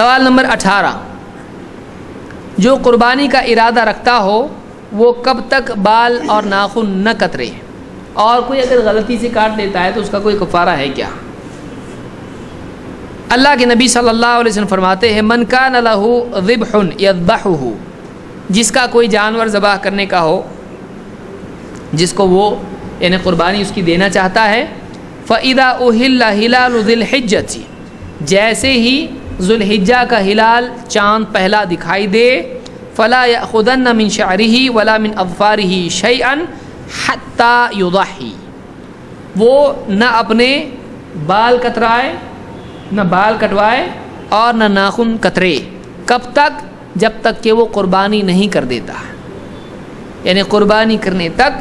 سوال نمبر 18، جو قربانی کا ارادہ رکھتا ہو وہ کب تک بال اور ناخن نہ کترے، اور کوئی اگر غلطی سے کاٹ لیتا ہے تو اس کا کوئی کفارہ ہے کیا؟ اللہ کے نبی صلی اللہ علیہ وسلم فرماتے ہیں من کان لہ ذبح یذبحہ، جس کا کوئی جانور ذبح کرنے کا ہو جس کو وہ یعنی قربانی اس کی دینا چاہتا ہے، فَإِذَا أُحِلَّ هِلَالُ ذِي الْحِجَّةِ، جیسے ہی ذوالحجہ کا ہلال چاند پہلا دکھائی دے، فَلَا يَأْخُذَنَّ مِن شَعْرِهِ وَلَا مِنْ أَظْفَارِهِ شَيْئًا حَتَّى يُضَحِّي، وہ نہ اپنے بال کترائے، نہ بال کٹوائے اور نہ ناخن کترے، کب تک؟ جب تک کہ وہ قربانی نہیں کر دیتا، یعنی قربانی کرنے تک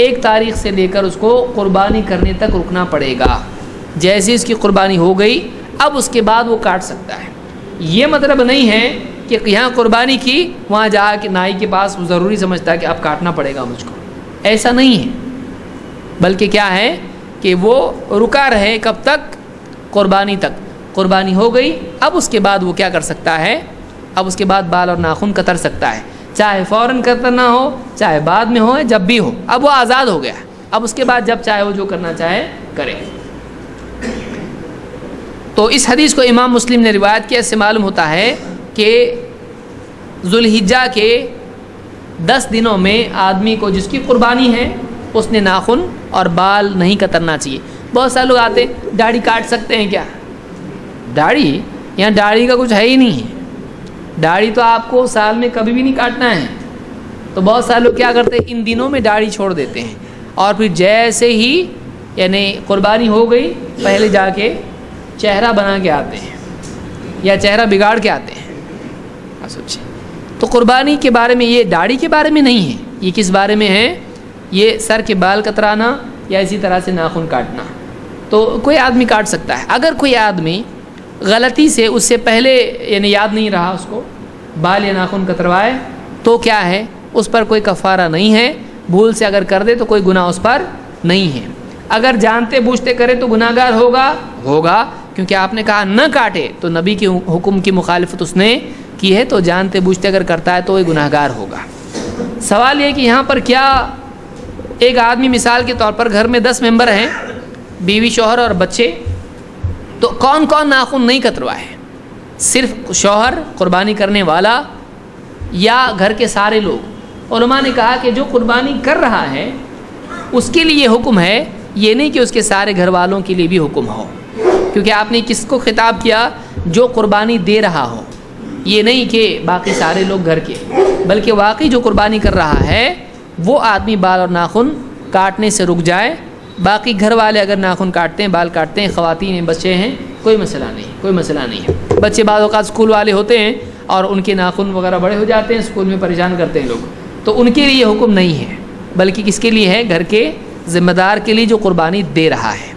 1 تاریخ سے لے کر اس کو قربانی کرنے تک رکنا پڑے گا۔ جیسے اس کی قربانی ہو گئی اب اس کے بعد وہ کاٹ سکتا ہے۔ یہ مطلب نہیں ہے کہ یہاں قربانی کی وہاں جا کے نائی کے پاس وہ ضروری سمجھتا ہے کہ اب کاٹنا پڑے گا مجھ کو، ایسا نہیں ہے، بلکہ کیا ہے کہ وہ رکا رہے کب تک؟ قربانی تک۔ قربانی ہو گئی اب اس کے بعد وہ کیا کر سکتا ہے؟ اب اس کے بعد بال اور ناخن کتر سکتا ہے، چاہے فوراً کترنا ہو چاہے بعد میں ہو، جب بھی ہو، اب وہ آزاد ہو گیا، اب اس کے بعد جب چاہے وہ جو کرنا چاہے کرے۔ تو اس حدیث کو امام مسلم نے روایت کیا، اس سے معلوم ہوتا ہے کہ ذوالحجہ کے 10 دنوں میں آدمی کو جس کی قربانی ہے اس نے ناخن اور بال نہیں کترنا چاہیے۔ بہت سارے لوگ آتے داڑھی کاٹ سکتے ہیں کیا؟ داڑھی، یہاں داڑھی کا کچھ ہے ہی نہیں ہے، داڑھی تو آپ کو سال میں کبھی بھی نہیں کاٹنا ہے۔ تو بہت سارے لوگ کیا کرتے ہیں ان دنوں میں داڑھی چھوڑ دیتے ہیں، اور پھر جیسے ہی یعنی قربانی ہو گئی پہلے جا کے چہرہ بنا کے آتے ہیں یا چہرہ بگاڑ کے آتے ہیں۔ سوچیں تو قربانی کے بارے میں، یہ داڑھی کے بارے میں نہیں ہے، یہ کس بارے میں ہے؟ یہ سر کے بال کترانا یا اسی طرح سے ناخن کاٹنا۔ تو کوئی آدمی کاٹ سکتا ہے، اگر کوئی آدمی غلطی سے اس سے پہلے یعنی یاد نہیں رہا اس کو بال یا ناخن کتروائے تو کیا ہے، اس پر کوئی کفارہ نہیں ہے، بھول سے اگر کر دے تو کوئی گناہ اس پر نہیں ہے۔ اگر جانتے بوجھتے کرے تو گناہ گار ہوگا، کیونکہ آپ نے کہا نہ کاٹے، تو نبی کے حکم کی مخالفت اس نے کی ہے، تو جانتے بوجھتے اگر کرتا ہے تو وہ گناہ گار ہوگا۔ سوال یہ کہ یہاں پر کیا ایک آدمی مثال کے طور پر گھر میں 10 ممبر ہیں، بیوی، شوہر اور بچے، تو کون کون ناخن نہیں کتروائے؟ صرف شوہر قربانی کرنے والا یا گھر کے سارے لوگ؟ علماء نے کہا کہ جو قربانی کر رہا ہے اس کے لیے حکم ہے، یہ نہیں کہ اس کے سارے گھر والوں کے لیے بھی حکم ہو، کیونکہ آپ نے کس کو خطاب کیا؟ جو قربانی دے رہا ہو، یہ نہیں کہ باقی سارے لوگ گھر کے، بلکہ واقعی جو قربانی کر رہا ہے وہ آدمی بال اور ناخن کاٹنے سے رک جائے۔ باقی گھر والے اگر ناخن کاٹتے ہیں، بال کاٹتے ہیں، خواتین ہیں، بچے ہیں، کوئی مسئلہ نہیں ہے۔ بچے بعض اوقات اسکول والے ہوتے ہیں اور ان کے ناخن وغیرہ بڑے ہو جاتے ہیں، اسکول میں پریشان کرتے ہیں لوگ، تو ان کے لیے یہ حکم نہیں ہے، بلکہ کس کے لیے ہے؟ گھر کے ذمہ دار کے لیے جو قربانی دے رہا ہے۔